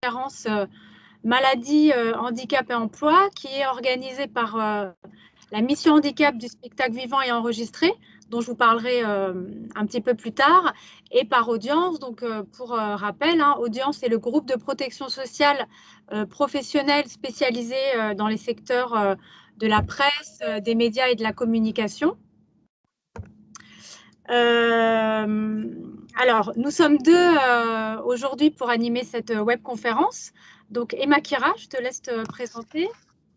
conférence Maladie, handicap et emploi qui est organisée par la mission handicap du spectacle vivant et enregistré, dont je vous parlerai un petit peu plus tard, et par Audience. Donc, pour rappel, Audience est le groupe de protection sociale professionnelle spécialisé dans les secteurs de la presse, des médias et de la communication. Alors, nous sommes deux aujourd'hui pour animer cette webconférence. Donc, Emma Kira, je te laisse te présenter.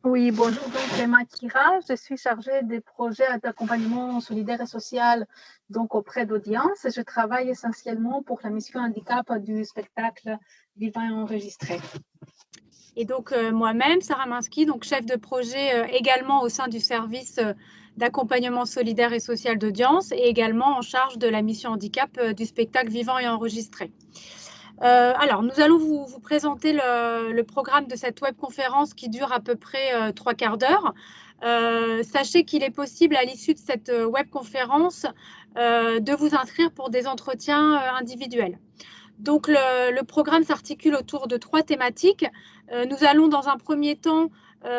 Oui, bonjour, donc Emma Kira, je suis chargée des projets d'accompagnement solidaire et social donc auprès d'Audience. Je travaille essentiellement pour la mission handicap du spectacle vivant et enregistré. Et donc moi-même, Sarah Minsky, donc chef de projet également au sein du service d'accompagnement solidaire et social d'Audience et également en charge de la mission handicap du spectacle vivant et enregistré. Alors, nous allons vous présenter le programme de cette webconférence qui dure à peu près 3/4 d'heure. Sachez qu'il est possible à l'issue de cette webconférence de vous inscrire pour des entretiens individuels. Donc, le programme s'articule autour de 3 thématiques. Nous allons dans un premier temps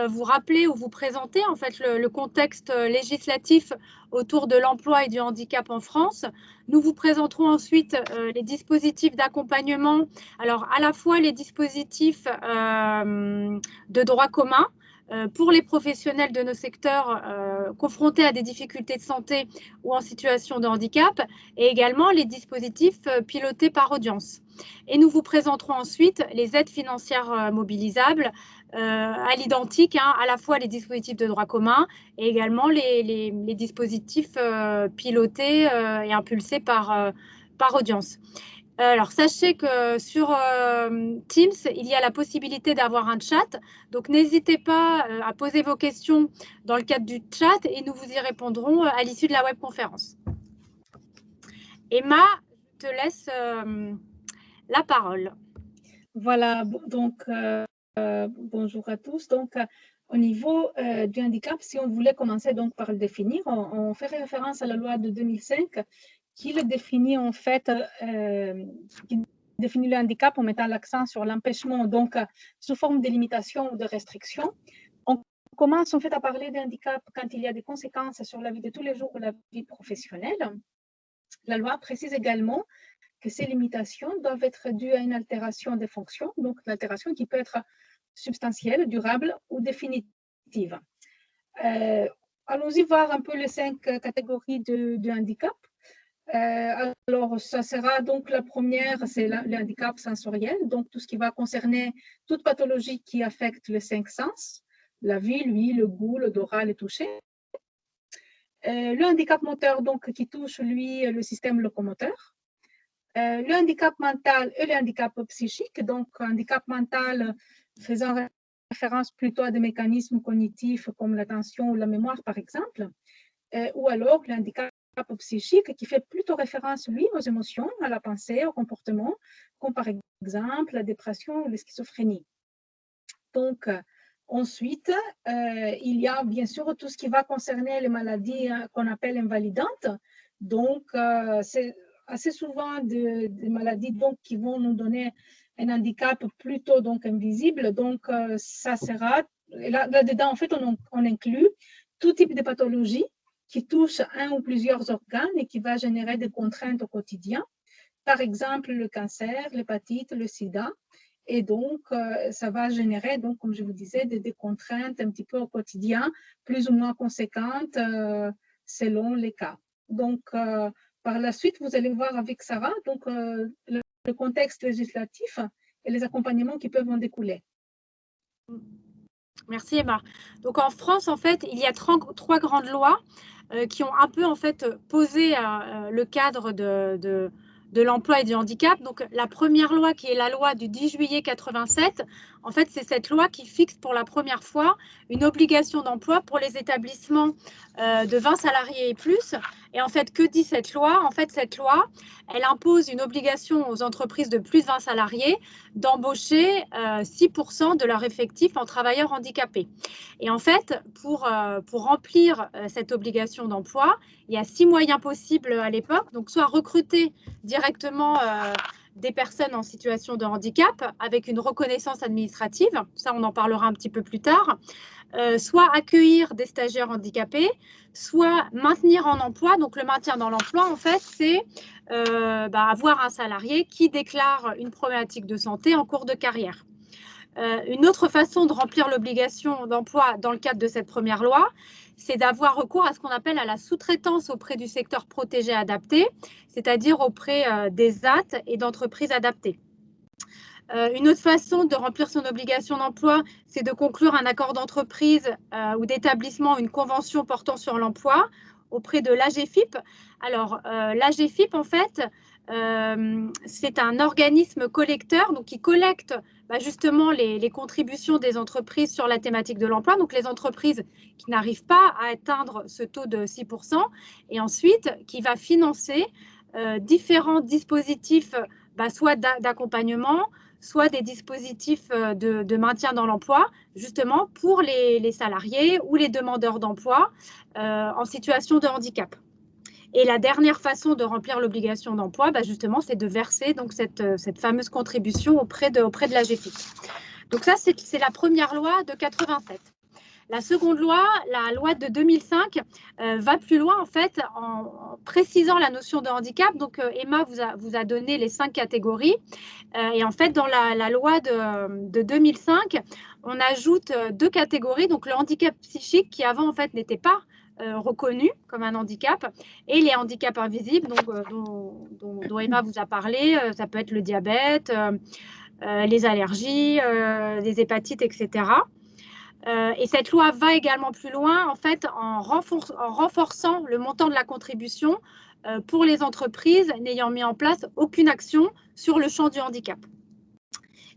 vous rappeler ou vous présenter en fait le contexte législatif autour de l'emploi et du handicap en France. Nous vous présenterons ensuite les dispositifs d'accompagnement, alors à la fois les dispositifs de droit commun pour les professionnels de nos secteurs confrontés à des difficultés de santé ou en situation de handicap, et également les dispositifs pilotés par Audience. Et nous vous présenterons ensuite les aides financières mobilisables à l'identique, à la fois les dispositifs de droit commun et également les dispositifs pilotés et impulsés par Audience. Alors, sachez que sur Teams, il y a la possibilité d'avoir un chat. Donc, n'hésitez pas à poser vos questions dans le cadre du chat et nous vous y répondrons à l'issue de la webconférence. Emma, je te laisse la parole. Voilà, donc bonjour à tous. Donc, au niveau du handicap, si on voulait commencer donc par le définir, on fait référence à la loi de 2005 qui le définit en fait, qui définit le handicap en mettant l'accent sur l'empêchement, donc sous forme de limitation ou de restriction. On commence en fait à parler de handicap quand il y a des conséquences sur la vie de tous les jours ou la vie professionnelle. La loi précise également que ces limitations doivent être dues à une altération des fonctions, donc une altération qui peut être substantielle, durable ou définitive. Allons-y voir un peu les 5 catégories de handicap. Alors, ça sera donc la première, c'est le handicap sensoriel, donc tout ce qui va concerner toute pathologie qui affecte les 5 sens, la vue, l'ouïe, le goût, l'odorat, le toucher. Le handicap moteur, donc qui touche, lui, le système locomoteur. Le handicap mental et le handicap psychique, donc handicap mental faisant référence plutôt à des mécanismes cognitifs comme l'attention ou la mémoire, par exemple, ou alors le handicap psychique qui fait plutôt référence, lui, aux émotions, à la pensée, au comportement, comme par exemple la dépression ou la schizophrénie. Donc, ensuite, il y a bien sûr tout ce qui va concerner les maladies qu'on appelle invalidantes. Donc, c'est assez souvent des maladies donc, qui vont nous donner un handicap plutôt donc, invisible. Donc, ça sera, là-dedans, en fait, on inclut tout type de pathologie qui touche un ou plusieurs organes et qui va générer des contraintes au quotidien. Par exemple, le cancer, l'hépatite, le sida. Et donc, ça va générer, donc, comme je vous disais, des contraintes un petit peu au quotidien, plus ou moins conséquentes selon les cas. Donc, par la suite, vous allez voir avec Sarah donc, le contexte législatif et les accompagnements qui peuvent en découler. Merci Emma. Donc en France, en fait, il y a 3 grandes lois qui ont un peu en fait posé le cadre de l'emploi et du handicap. Donc la première loi qui est la loi du 10 juillet 87, en fait c'est cette loi qui fixe pour la première fois une obligation d'emploi pour les établissements de 20 salariés et plus. Et en fait, que dit cette loi? En fait, cette loi, elle impose une obligation aux entreprises de plus de 20 salariés d'embaucher 6% de leur effectif en travailleurs handicapés. Et en fait, pour remplir cette obligation d'emploi, il y a 6 moyens possibles à l'époque. Donc, soit recruter directement des personnes en situation de handicap avec une reconnaissance administrative, ça on en parlera un petit peu plus tard, soit accueillir des stagiaires handicapés, soit maintenir en emploi. Donc le maintien dans l'emploi, en fait, c'est avoir un salarié qui déclare une problématique de santé en cours de carrière. Une autre façon de remplir l'obligation d'emploi dans le cadre de cette première loi, c'est d'avoir recours à ce qu'on appelle à la sous-traitance auprès du secteur protégé adapté, c'est-à-dire auprès des ZAT et d'entreprises adaptées. Une autre façon de remplir son obligation d'emploi, c'est de conclure un accord d'entreprise ou d'établissement, une convention portant sur l'emploi auprès de l'AGFIP. Alors, l'AGFIP, en fait, c'est un organisme collecteur donc, qui collecte justement les contributions des entreprises sur la thématique de l'emploi. Donc, les entreprises qui n'arrivent pas à atteindre ce taux de 6% et ensuite qui va financer différents dispositifs, soit d'accompagnement, soit des dispositifs de maintien dans l'emploi, justement pour les salariés ou les demandeurs d'emploi en situation de handicap. Et la dernière façon de remplir l'obligation d'emploi, justement, c'est de verser donc, cette fameuse contribution auprès de l'AGFIP. Donc ça, c'est la première loi de 87. La seconde loi, la loi de 2005, va plus loin en fait en précisant la notion de handicap. Donc Emma vous a donné les 5 catégories. Et en fait, dans la loi de 2005, on ajoute 2 catégories. Donc le handicap psychique qui avant en fait n'était pas reconnu comme un handicap et les handicaps invisibles dont Emma vous a parlé. Ça peut être le diabète, les allergies, les hépatites, etc. Et cette loi va également plus loin en fait en renforçant le montant de la contribution pour les entreprises n'ayant mis en place aucune action sur le champ du handicap.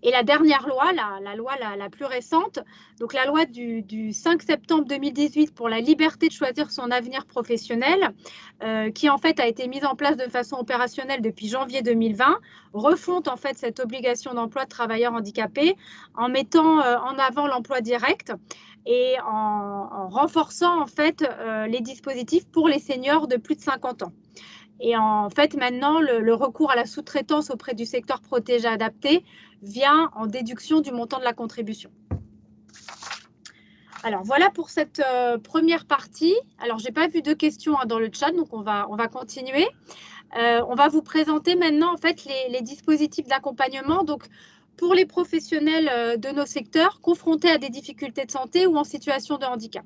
Et la dernière loi, la loi la plus récente, donc la loi du 5 septembre 2018 pour la liberté de choisir son avenir professionnel, qui en fait a été mise en place de façon opérationnelle depuis janvier 2020, refonte en fait cette obligation d'emploi de travailleurs handicapés en mettant en avant l'emploi direct et en renforçant en fait les dispositifs pour les seniors de plus de 50 ans. Et en fait, maintenant, le recours à la sous-traitance auprès du secteur protégé adapté vient en déduction du montant de la contribution. Alors, voilà pour cette première partie. Alors, je n'ai pas vu de questions dans le chat, donc on va continuer. On va vous présenter maintenant, en fait, les dispositifs d'accompagnement. Donc, pour les professionnels de nos secteurs confrontés à des difficultés de santé ou en situation de handicap.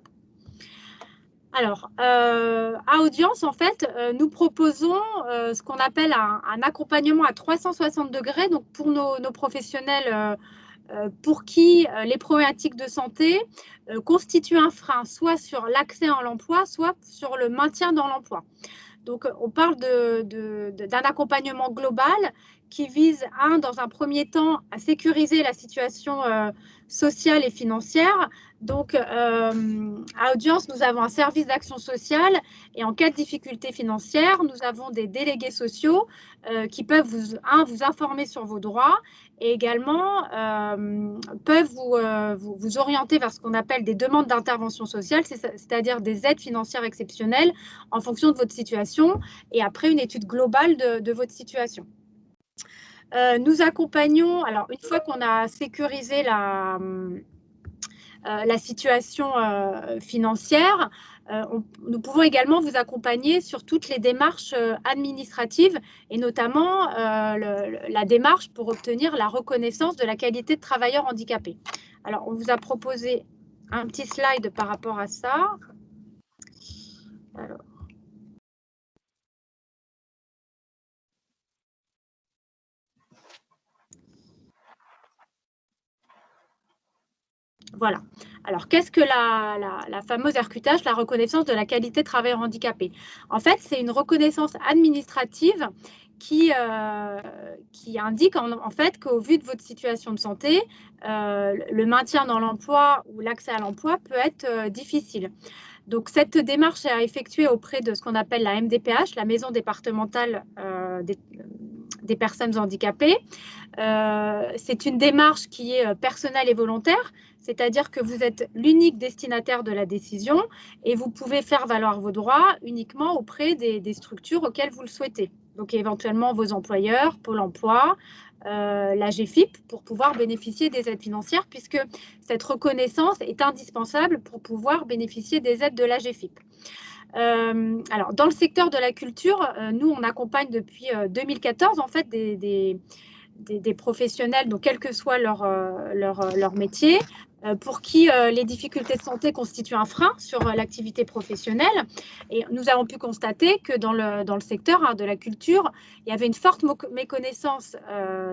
Alors, à Audience, en fait, nous proposons ce qu'on appelle un accompagnement à 360 degrés, donc pour nos professionnels pour qui les problématiques de santé constituent un frein, soit sur l'accès à l'emploi, soit sur le maintien dans l'emploi. Donc, on parle d'un accompagnement global qui vise, dans un premier temps, à sécuriser la situation sociale et financière. Donc, à Audience, nous avons un service d'action sociale et en cas de difficulté financière, nous avons des délégués sociaux qui peuvent vous informer sur vos droits et également peuvent vous orienter vers ce qu'on appelle des demandes d'intervention sociale, c'est-à-dire des aides financières exceptionnelles en fonction de votre situation et après une étude globale de votre situation. Nous accompagnons, alors une fois qu'on a sécurisé la situation financière, nous pouvons également vous accompagner sur toutes les démarches administratives et notamment la démarche pour obtenir la reconnaissance de la qualité de travailleur handicapé. Alors, on vous a proposé un petit slide par rapport à ça. Alors. Voilà. Alors, qu'est-ce que la fameuse RQTH, la reconnaissance de la qualité de travailleur handicapé? En fait, c'est une reconnaissance administrative qui indique en fait qu'au vu de votre situation de santé, le maintien dans l'emploi ou l'accès à l'emploi peut être difficile. Donc, cette démarche est à effectuer auprès de ce qu'on appelle la MDPH, la Maison départementale des personnes handicapées. C'est une démarche qui est personnelle et volontaire, c'est-à-dire que vous êtes l'unique destinataire de la décision et vous pouvez faire valoir vos droits uniquement auprès des structures auxquelles vous le souhaitez. donc éventuellement vos employeurs, Pôle emploi, la GFIP, pour pouvoir bénéficier des aides financières, puisque cette reconnaissance est indispensable pour pouvoir bénéficier des aides de la GFIP. Alors, dans le secteur de la culture, nous, on accompagne depuis 2014, en fait, des professionnels, donc quel que soit leur métier, pour qui les difficultés de santé constituent un frein sur l'activité professionnelle. Et nous avons pu constater que dans le secteur de la culture, il y avait une forte méconnaissance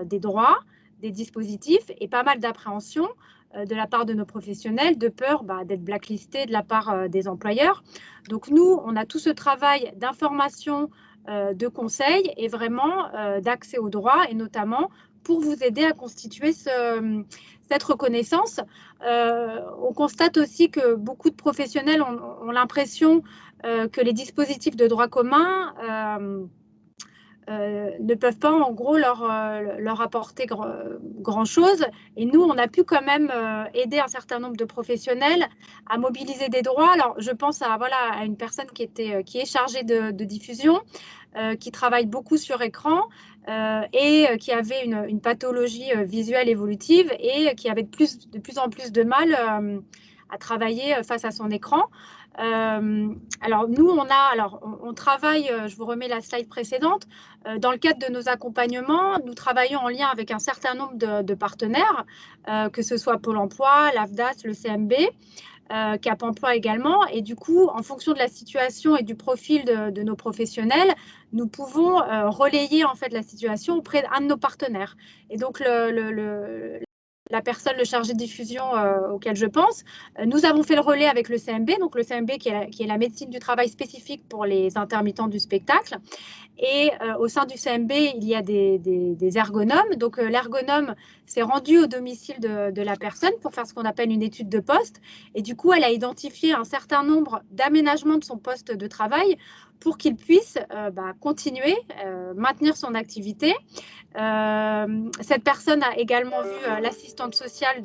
des droits, des dispositifs et pas mal d'appréhension de la part de nos professionnels, de peur d'être blacklistés de la part des employeurs. Donc nous, on a tout ce travail d'information, de conseils et vraiment d'accès aux droits, et notamment pour vous aider à constituer cette reconnaissance. On constate aussi que beaucoup de professionnels ont l'impression que les dispositifs de droit commun ne peuvent pas en gros leur apporter grand-chose. Et nous, on a pu quand même aider un certain nombre de professionnels à mobiliser des droits. Alors, je pense à une personne qui est chargée de diffusion, qui travaille beaucoup sur écran et qui avait une pathologie visuelle évolutive et qui avait de plus en plus de mal à travailler face à son écran. Alors nous, on travaille, je vous remets la slide précédente, dans le cadre de nos accompagnements, nous travaillons en lien avec un certain nombre de partenaires, que ce soit Pôle emploi, l'AFDAS, le CMB, Cap emploi également. Et du coup, en fonction de la situation et du profil de nos professionnels, nous pouvons relayer en fait la situation auprès d'un de nos partenaires. Et donc, la personne, le chargé de diffusion auquel je pense, nous avons fait le relais avec le CMB, donc le CMB qui est la médecine du travail spécifique pour les intermittents du spectacle. Et au sein du CMB, il y a des ergonomes. Donc, l'ergonome s'est rendu au domicile de la personne pour faire ce qu'on appelle une étude de poste. Et du coup, elle a identifié un certain nombre d'aménagements de son poste de travail pour qu'il puisse continuer, maintenir son activité. Cette personne a également vu l'assistante sociale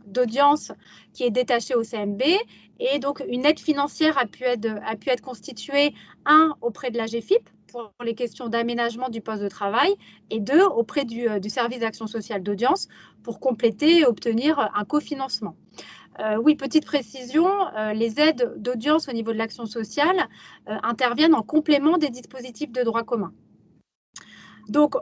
d'audience qui est détachée au CMB. Et donc, une aide financière a pu être constituée, auprès de la GFIP pour les questions d'aménagement du poste de travail, et auprès du service d'action sociale d'audience pour compléter et obtenir un cofinancement. Oui, petite précision, les aides d'audience au niveau de l'action sociale interviennent en complément des dispositifs de droit commun. Donc,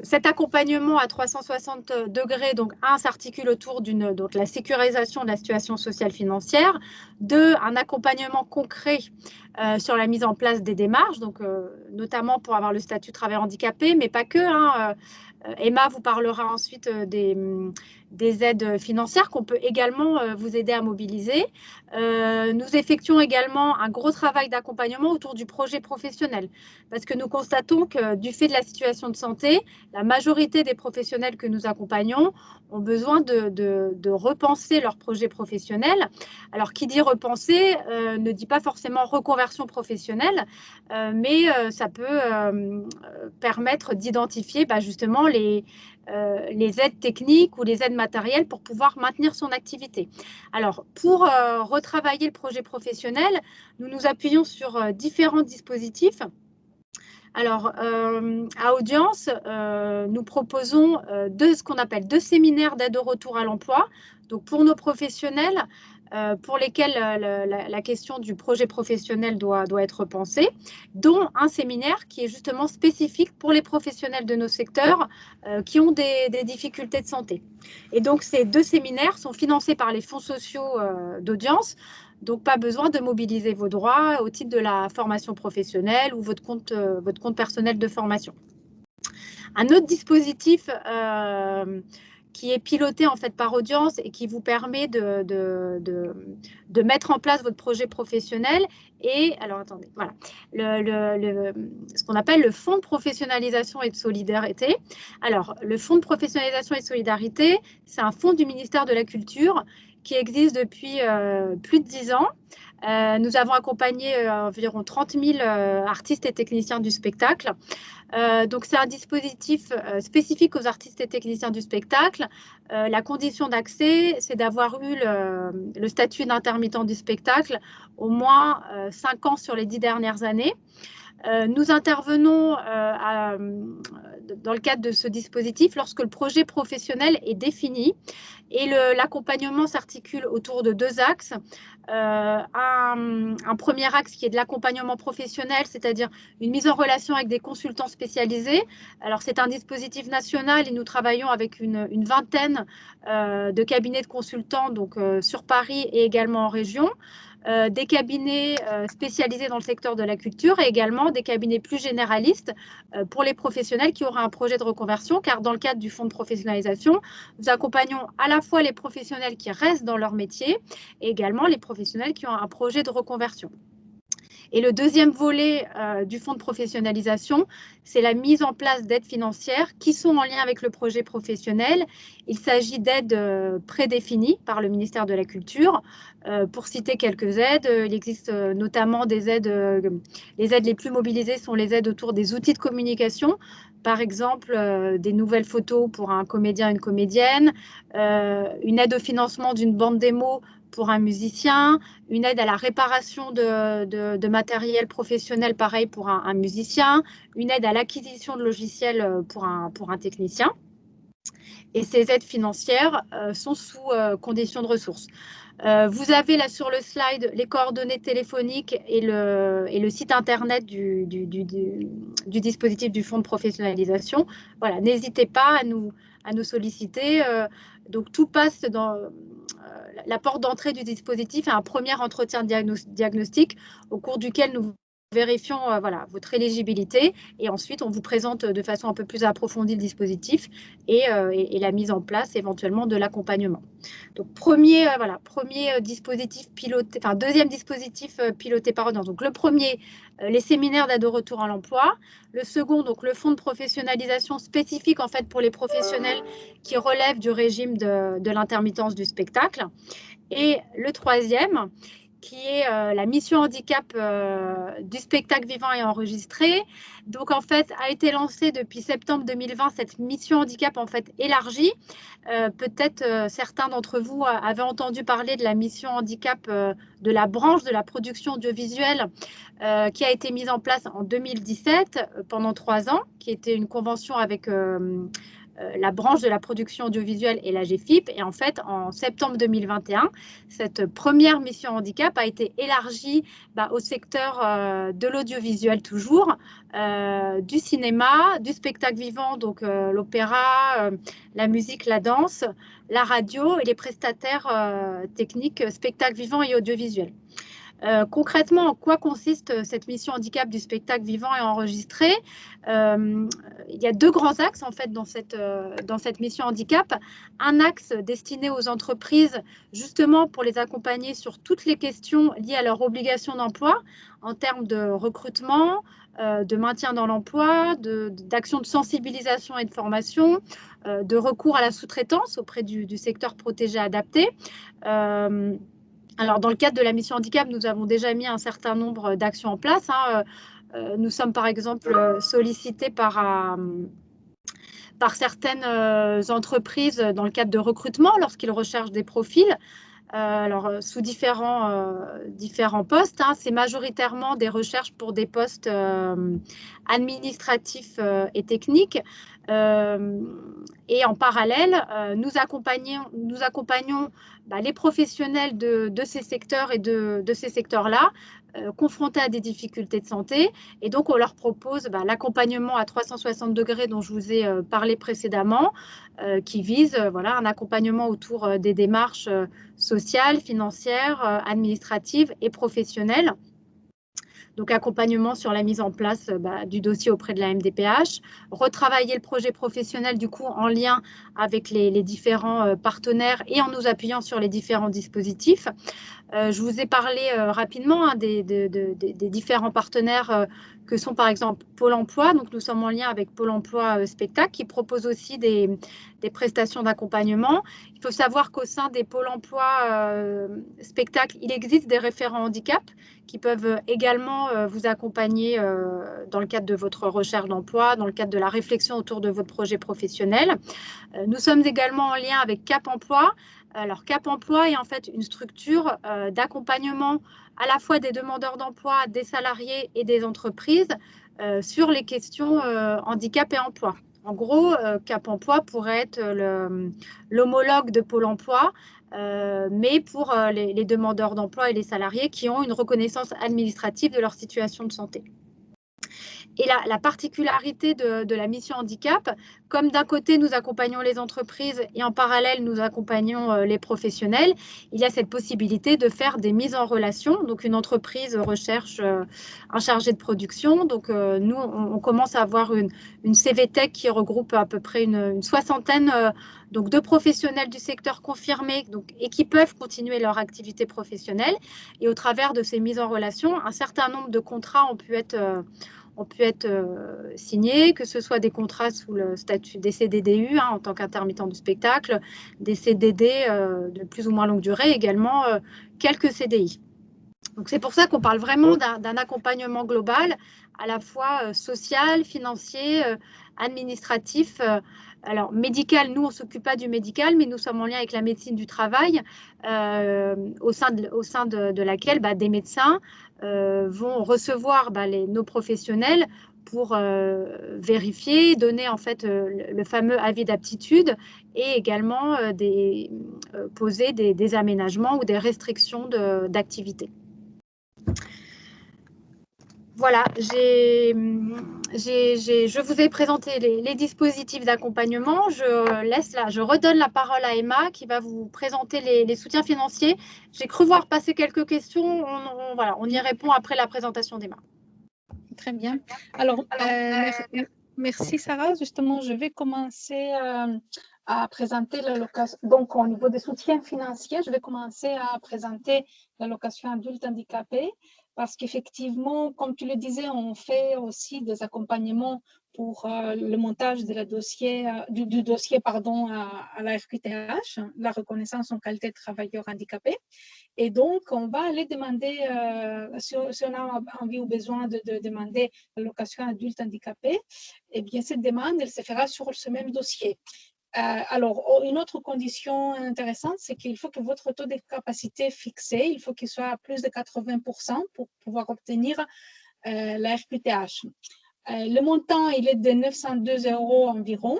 cet accompagnement à 360 degrés, s'articule autour de la sécurisation de la situation sociale financière, un accompagnement concret sur la mise en place des démarches, notamment pour avoir le statut de travailleur handicapé, mais pas que. Emma vous parlera ensuite des aides financières qu'on peut également vous aider à mobiliser. Nous effectuons également un gros travail d'accompagnement autour du projet professionnel, parce que nous constatons que du fait de la situation de santé, la majorité des professionnels que nous accompagnons ont besoin de repenser leur projet professionnel. Alors, qui dit repenser ne dit pas forcément reconversion professionnelle, mais ça peut permettre d'identifier justement les aides techniques ou les aides matérielles pour pouvoir maintenir son activité. Alors, pour retravailler le projet professionnel, nous nous appuyons sur différents dispositifs. Alors, à Audience, nous proposons ce qu'on appelle 2 séminaires d'aide au retour à l'emploi. Donc, pour nos professionnels, pour lesquels la question du projet professionnel doit être pensée, dont un séminaire qui est justement spécifique pour les professionnels de nos secteurs qui ont des difficultés de santé. Et donc, ces 2 séminaires sont financés par les fonds sociaux d'Audience. Donc, pas besoin de mobiliser vos droits au titre de la formation professionnelle ou votre compte personnel de formation. Un autre dispositif qui est piloté en fait par Audience et qui vous permet de mettre en place votre projet professionnel. Et alors, attendez, voilà, ce qu'on appelle le fonds de professionnalisation et de solidarité. Alors, le fonds de professionnalisation et de solidarité, c'est un fonds du ministère de la Culture qui existe depuis plus de 10 ans. Nous avons accompagné environ 30 000 artistes et techniciens du spectacle. Donc, c'est un dispositif spécifique aux artistes et techniciens du spectacle. La condition d'accès, c'est d'avoir eu le statut d'intermittent du spectacle au moins 5 ans sur les 10 dernières années. Nous intervenons dans le cadre de ce dispositif lorsque le projet professionnel est défini et l'accompagnement s'articule autour de deux axes. Un premier axe qui est de l'accompagnement professionnel, c'est-à-dire une mise en relation avec des consultants spécialisés. Alors, c'est un dispositif national et nous travaillons avec une vingtaine de cabinets de consultants donc, sur Paris et également en région. Des cabinets spécialisés dans le secteur de la culture et également des cabinets plus généralistes pour les professionnels qui auraient un projet de reconversion, car dans le cadre du fonds de professionnalisation, nous accompagnons à la fois les professionnels qui restent dans leur métier et également les professionnels qui ont un projet de reconversion. Et le deuxième volet du fonds de professionnalisation, c'est la mise en place d'aides financières qui sont en lien avec le projet professionnel. Il s'agit d'aides prédéfinies par le ministère de la Culture. Pour citer quelques aides, il existe notamment des aides, les aides les plus mobilisées sont les aides autour des outils de communication, par exemple des nouvelles photos pour un comédien, une comédienne, une aide au financement d'une bande démo pour un musicien, une aide à la réparation de matériel professionnel, pareil pour un musicien, une aide à l'acquisition de logiciels pour un technicien. Et ces aides financières sont sous conditions de ressources. Vous avez là sur le slide les coordonnées téléphoniques et le site internet du dispositif du fonds de professionnalisation. Voilà, n'hésitez pas à nous solliciter. Donc tout passe dans la porte d'entrée du dispositif à un premier entretien diagnostic au cours duquel nous vérifions voilà, votre éligibilité et ensuite on vous présente de façon un peu plus approfondie le dispositif et la mise en place éventuellement de l'accompagnement. Donc premier dispositif piloté, enfin deuxième dispositif piloté par Audience. Donc le premier, les séminaires d'aide au retour à l'emploi. Le second, donc le fonds de professionnalisation spécifique en fait pour les professionnels qui relèvent du régime de l'intermittence du spectacle. Et le troisième, qui est la mission handicap du spectacle vivant et enregistré. Donc, en fait, a été lancée depuis septembre 2020, cette mission handicap, en fait, élargie. Peut-être certains d'entre vous avaient entendu parler de la mission handicap de la branche de la production audiovisuelle qui a été mise en place en 2017 pendant 3 ans, qui était une convention avec la branche de la production audiovisuelle et la GFIP. Et en fait, en septembre 2021, cette première mission handicap a été élargie au secteur de l'audiovisuel toujours, du cinéma, du spectacle vivant, donc l'opéra, la musique, la danse, la radio et les prestataires techniques spectacle vivant et audiovisuel. Concrètement, en quoi consiste cette mission handicap du spectacle vivant et enregistré? Il y a deux grands axes en fait dans cette mission handicap. Un axe destiné aux entreprises justement pour les accompagner sur toutes les questions liées à leur obligation d'emploi en termes de recrutement, de maintien dans l'emploi, d'action de sensibilisation et de formation, de recours à la sous-traitance auprès du secteur protégé adapté. Alors, dans le cadre de la mission handicap, nous avons déjà mis un certain nombre d'actions en place. Nous sommes, par exemple, sollicités par certaines entreprises dans le cadre de recrutement lorsqu'ils recherchent des profils. Alors, sous différents postes, c'est majoritairement des recherches pour des postes administratifs et techniques. Et en parallèle, nous accompagnons les professionnels de ces secteurs et de ces secteurs-là confrontés à des difficultés de santé. Et donc, on leur propose l'accompagnement à 360 degrés dont je vous ai parlé précédemment, qui vise un accompagnement autour des démarches sociales, financières, administratives et professionnelles. Donc, accompagnement sur la mise en place du dossier auprès de la MDPH, retravailler le projet professionnel du coup en lien avec les différents partenaires et en nous appuyant sur les différents dispositifs. Je vous ai parlé rapidement des différents partenaires que sont par exemple Pôle emploi. Donc, nous sommes en lien avec Pôle emploi Spectacle qui propose aussi des prestations d'accompagnement. Il faut savoir qu'au sein des Pôle emploi Spectacle, il existe des référents handicap qui peuvent également vous accompagner dans le cadre de votre recherche d'emploi, dans le cadre de la réflexion autour de votre projet professionnel. Nous sommes également en lien avec Cap Emploi, Alors, Cap Emploi est en fait une structure d'accompagnement à la fois des demandeurs d'emploi, des salariés et des entreprises sur les questions handicap et emploi. En gros, Cap Emploi pourrait être l'homologue de Pôle emploi, mais pour les demandeurs d'emploi et les salariés qui ont une reconnaissance administrative de leur situation de santé. Et la particularité de la mission handicap, comme d'un côté nous accompagnons les entreprises et en parallèle nous accompagnons les professionnels, il y a cette possibilité de faire des mises en relation. Donc une entreprise recherche un chargé de production. Donc nous, on commence à avoir une CVTech qui regroupe à peu près une soixantaine donc de professionnels du secteur confirmés donc, et qui peuvent continuer leur activité professionnelle. Et au travers de ces mises en relation, un certain nombre de contrats ont pu être signés, que ce soit des contrats sous le statut des CDDU en tant qu'intermittent du spectacle, des CDD de plus ou moins longue durée, également quelques CDI. Donc c'est pour ça qu'on parle vraiment d'un accompagnement global, à la fois social, financier, administratif. Alors médical, nous on ne s'occupe pas du médical, mais nous sommes en lien avec la médecine du travail, au sein de laquelle des médecins vont recevoir nos professionnels pour vérifier, donner en fait le fameux avis d'aptitude et également poser des aménagements ou des restrictions d'activité. Voilà, je vous ai présenté les dispositifs d'accompagnement. Je redonne la parole à Emma qui va vous présenter les soutiens financiers. J'ai cru voir passer quelques questions. On y répond après la présentation d'Emma. Très bien. Alors, merci Sarah. Justement, je vais commencer à présenter l'allocation. Donc, au niveau des soutiens financiers, je vais commencer à présenter l'allocation adulte handicapé parce qu'effectivement, comme tu le disais, on fait aussi des accompagnements pour le montage de du dossier à la RQTH, la reconnaissance en qualité de travailleur handicapé. Et donc, on va aller demander, si on a envie ou besoin de demander l'allocation adulte handicapé, eh bien, cette demande, elle se fera sur ce même dossier. Alors, une autre condition intéressante, c'est qu'il faut que votre taux de capacité fixé, il faut qu'il soit à plus de 80% pour pouvoir obtenir la RQTH. Le montant, il est de 902 € environ.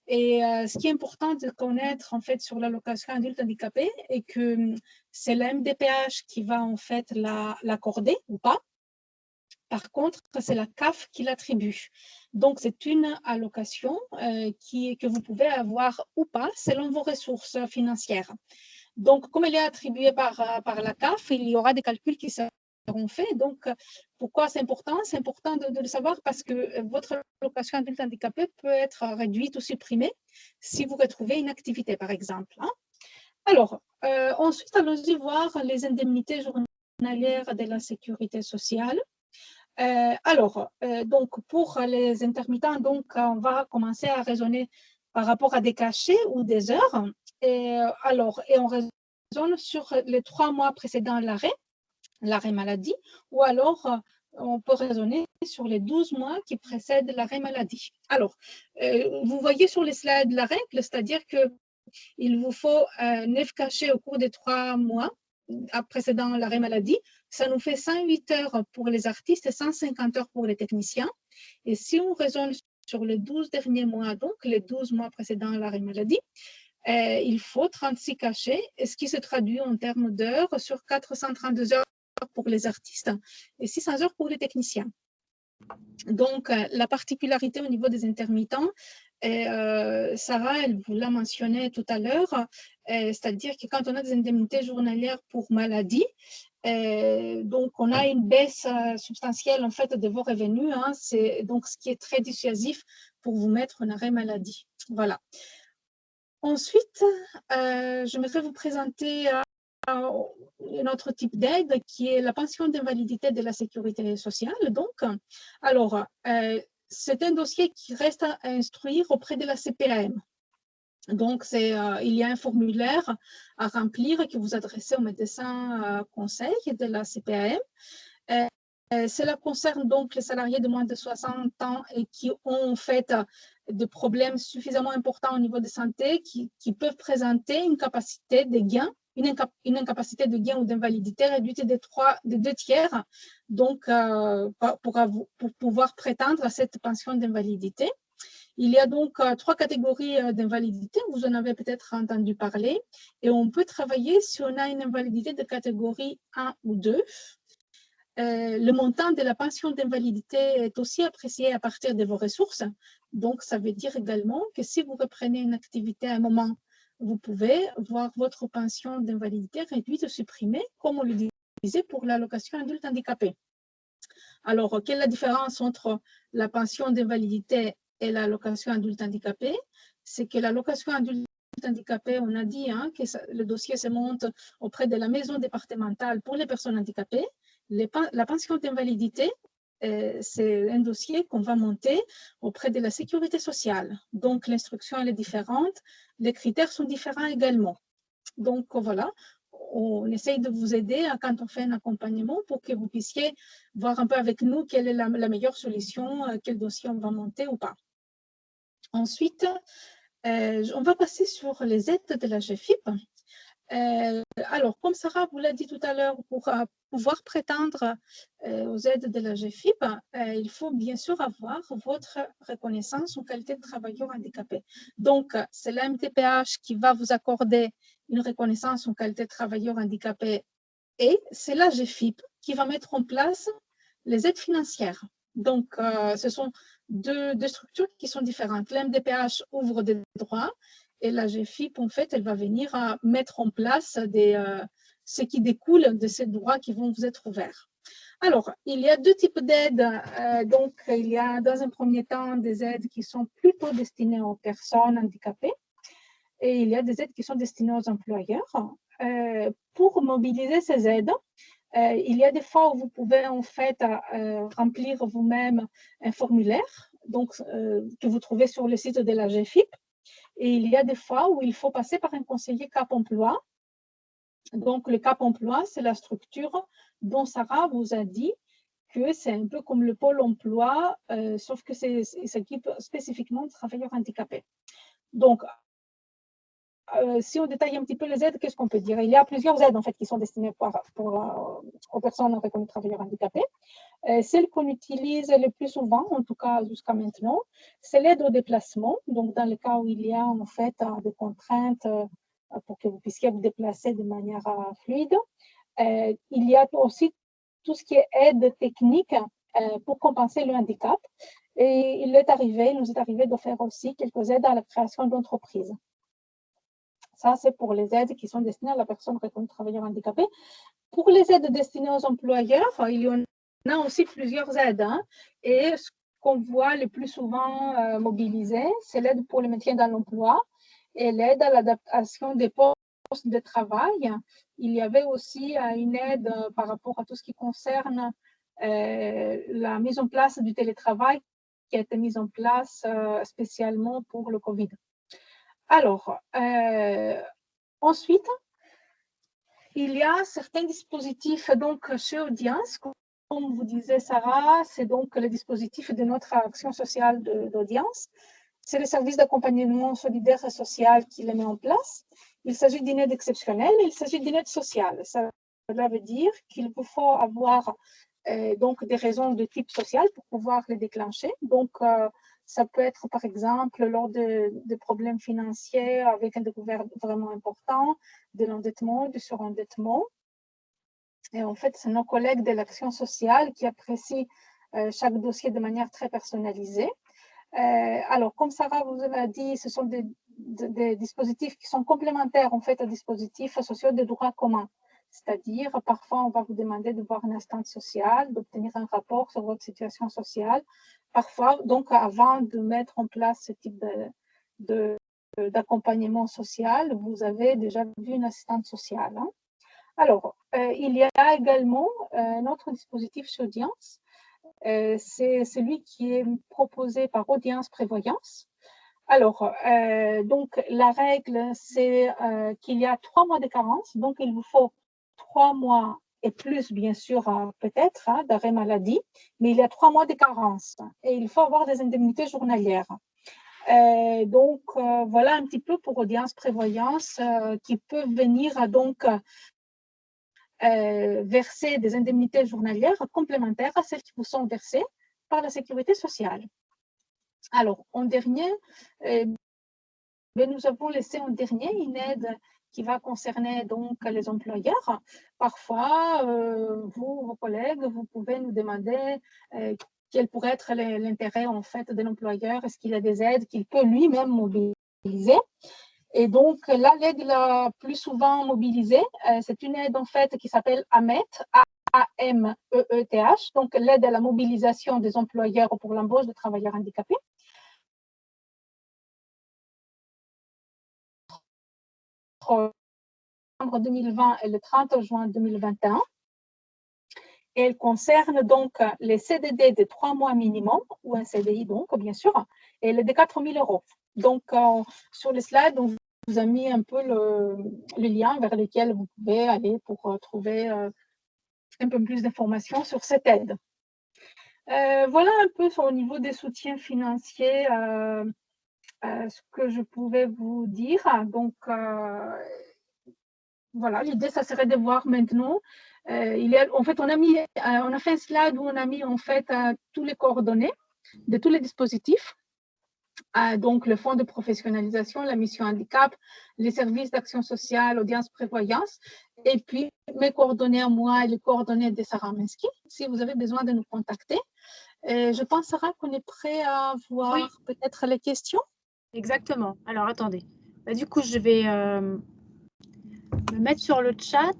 Et ce qui est important de connaître en fait sur l'allocation adulte handicapé est que c'est la MDPH qui va en fait l'accorder ou pas. Par contre, c'est la CAF qui l'attribue. Donc, c'est une allocation que vous pouvez avoir ou pas selon vos ressources financières. Donc, comme elle est attribuée par la CAF, il y aura des calculs qui seront faits. Donc, pourquoi c'est important? C'est important de le savoir parce que votre allocation adulte handicapé peut être réduite ou supprimée si vous retrouvez une activité, par exemple. Alors, ensuite, allons-y voir les indemnités journalières de la sécurité sociale. Donc, pour les intermittents, donc, on va commencer à raisonner par rapport à des cachets ou des heures. Et on raisonne sur les 3 mois précédant l'arrêt maladie, ou alors on peut raisonner sur les 12 mois qui précèdent l'arrêt maladie. Alors, vous voyez sur les slides la règle, c'est-à-dire qu'il vous faut 9 cachets au cours des 3 mois précédant l'arrêt maladie. Ça nous fait 108 heures pour les artistes et 150 heures pour les techniciens. Et si on raisonne sur les 12 derniers mois, donc les 12 mois précédant l'arrêt maladie, il faut 36 cachets, ce qui se traduit en termes d'heures sur 432 heures pour les artistes et 600 heures pour les techniciens. Donc, la particularité au niveau des intermittents, Sarah, elle vous l'a mentionné tout à l'heure, c'est-à-dire que quand on a des indemnités journalières pour maladie, donc on a une baisse substantielle en fait de vos revenus, c'est donc ce qui est très dissuasif pour vous mettre en arrêt maladie. Voilà. Ensuite, j'aimerais vous présenter un autre type d'aide qui est la pension d'invalidité de la sécurité sociale. Donc, alors, c'est un dossier qui reste à instruire auprès de la CPAM. Donc, il y a un formulaire à remplir que vous adressez au médecin conseil de la CPAM. Cela concerne donc les salariés de moins de 60 ans et qui ont en fait de problèmes suffisamment importants au niveau de santé qui peuvent présenter une capacité de gain, une incapacité de gain ou d'invalidité réduite de 2/3, donc pour pouvoir prétendre à cette pension d'invalidité. Il y a donc 3 catégories d'invalidité, vous en avez peut-être entendu parler, et on peut travailler si on a une invalidité de catégorie 1 ou 2. Le montant de la pension d'invalidité est aussi apprécié à partir de vos ressources. Donc, ça veut dire également que si vous reprenez une activité à un moment, vous pouvez voir votre pension d'invalidité réduite ou supprimée, comme on le disait pour l'allocation adulte handicapé. Alors, quelle est la différence entre la pension d'invalidité et l'allocation adulte handicapé? C'est que l'allocation adulte handicapé, on a dit que le dossier se monte auprès de la maison départementale pour les personnes handicapées. La pension d'invalidité, c'est un dossier qu'on va monter auprès de la sécurité sociale. Donc, l'instruction est différente, les critères sont différents également. Donc, voilà, on essaye de vous aider quand on fait un accompagnement pour que vous puissiez voir un peu avec nous quelle est la meilleure solution, quel dossier on va monter ou pas. Ensuite, on va passer sur les aides de la GFIP. Alors, comme Sarah vous l'a dit tout à l'heure, pour pouvoir prétendre aux aides de la GFIP, il faut bien sûr avoir votre reconnaissance en qualité de travailleur handicapé. Donc, c'est la MDPH qui va vous accorder une reconnaissance en qualité de travailleur handicapé et c'est la GFIP qui va mettre en place les aides financières. Donc, ce sont deux structures qui sont différentes. La MDPH ouvre des droits et la GFIP, en fait, elle va venir à mettre en place ce qui découle de ces droits qui vont vous être ouverts. Alors, il y a 2 types d'aides. Donc, il y a dans un premier temps des aides qui sont plutôt destinées aux personnes handicapées et il y a des aides qui sont destinées aux employeurs. Pour mobiliser ces aides, il y a des fois où vous pouvez en fait remplir vous-même un formulaire donc, que vous trouvez sur le site de la GFIP. Et il y a des fois où il faut passer par un conseiller Cap Emploi. Donc, le Cap Emploi, c'est la structure dont Sarah vous a dit que c'est un peu comme le pôle emploi, sauf que il s'occupe spécifiquement de travailleurs handicapés. Donc, si on détaille un petit peu les aides, qu'est-ce qu'on peut dire? Il y a plusieurs aides en fait qui sont destinées aux personnes reconnues travailleurs handicapés. Celle qu'on utilise le plus souvent, en tout cas jusqu'à maintenant, c'est l'aide au déplacement. Donc, dans le cas où il y a en fait des contraintes pour que vous puissiez vous déplacer de manière fluide. Il y a aussi tout ce qui est aide technique pour compenser le handicap. Et il nous est arrivé de faire aussi quelques aides à la création d'entreprises. Ça, c'est pour les aides qui sont destinées à la personne reconnue travailleur handicapé. Pour les aides destinées aux employeurs, il y en a aussi plusieurs aides. Et ce qu'on voit le plus souvent mobilisé, c'est l'aide pour le maintien dans l'emploi et l'aide à l'adaptation des postes de travail. Il y avait aussi une aide par rapport à tout ce qui concerne la mise en place du télétravail qui a été mise en place spécialement pour le Covid. Alors, ensuite, il y a certains dispositifs donc chez Audience, comme vous disait Sarah, c'est donc le dispositif de notre action sociale d'Audience. C'est le service d'accompagnement solidaire et social qui le met en place. Il s'agit d'une aide exceptionnelle, il s'agit d'une aide sociale. Cela veut dire qu'il vous faut avoir donc des raisons de type social pour pouvoir les déclencher. Donc, ça peut être, par exemple, lors de problèmes financiers avec un découvert vraiment important, de l'endettement, du surendettement. Et en fait, c'est nos collègues de l'action sociale qui apprécient chaque dossier de manière très personnalisée. Alors, comme Sarah vous l'a dit, ce sont des dispositifs qui sont complémentaires en fait aux dispositifs sociaux de droit commun. C'est-à-dire, parfois, on va vous demander de voir une instance sociale, d'obtenir un rapport sur votre situation sociale. Parfois, donc, avant de mettre en place ce type d'accompagnement social, vous avez déjà vu une assistante sociale. Alors, il y a également un autre dispositif chez Audience. C'est celui qui est proposé par Audience Prévoyance. Alors, donc, la règle, c'est qu'il y a 3 mois de carence. Donc, il vous faut 3 mois et plus, bien sûr, peut-être, d'arrêt maladie, mais il y a 3 mois de carence et il faut avoir des indemnités journalières. Donc, voilà un petit peu pour audience prévoyance qui peuvent venir donc verser des indemnités journalières complémentaires à celles qui vous sont versées par la sécurité sociale. Alors, en dernier, nous avons laissé en dernier une aide qui va concerner donc les employeurs. Parfois, vous, vos collègues, vous pouvez nous demander quel pourrait être l'intérêt en fait de l'employeur. Est-ce qu'il a des aides qu'il peut lui-même mobiliser? Et donc là, l'aide la plus souvent mobilisée, c'est une aide en fait qui s'appelle AMET, A-M-E-E-T-H, donc l'aide à la mobilisation des employeurs pour l'embauche de travailleurs handicapés. Entre 2020 et le 30 juin 2021. Et elle concerne donc les CDD de 3 mois minimum, ou un CDI donc, bien sûr, et les de 4 000 €. Donc, sur le slide, on vous a mis un peu le lien vers lequel vous pouvez aller pour trouver un peu plus d'informations sur cette aide. Voilà un peu au niveau des soutiens financiers, ce que je pouvais vous dire. Donc, voilà, l'idée, ça serait de voir maintenant. En fait, on a fait un slide où on a mis en fait tous les coordonnées de tous les dispositifs. Donc, le fonds de professionnalisation, la mission handicap, les services d'action sociale, audience prévoyance, et puis mes coordonnées à moi et les coordonnées de Sarah Minsky. Si vous avez besoin de nous contacter, je pense, Sarah, qu'on est prêt à voir peut-être les questions. Exactement. Alors, attendez. Du coup, je vais me mettre sur le chat.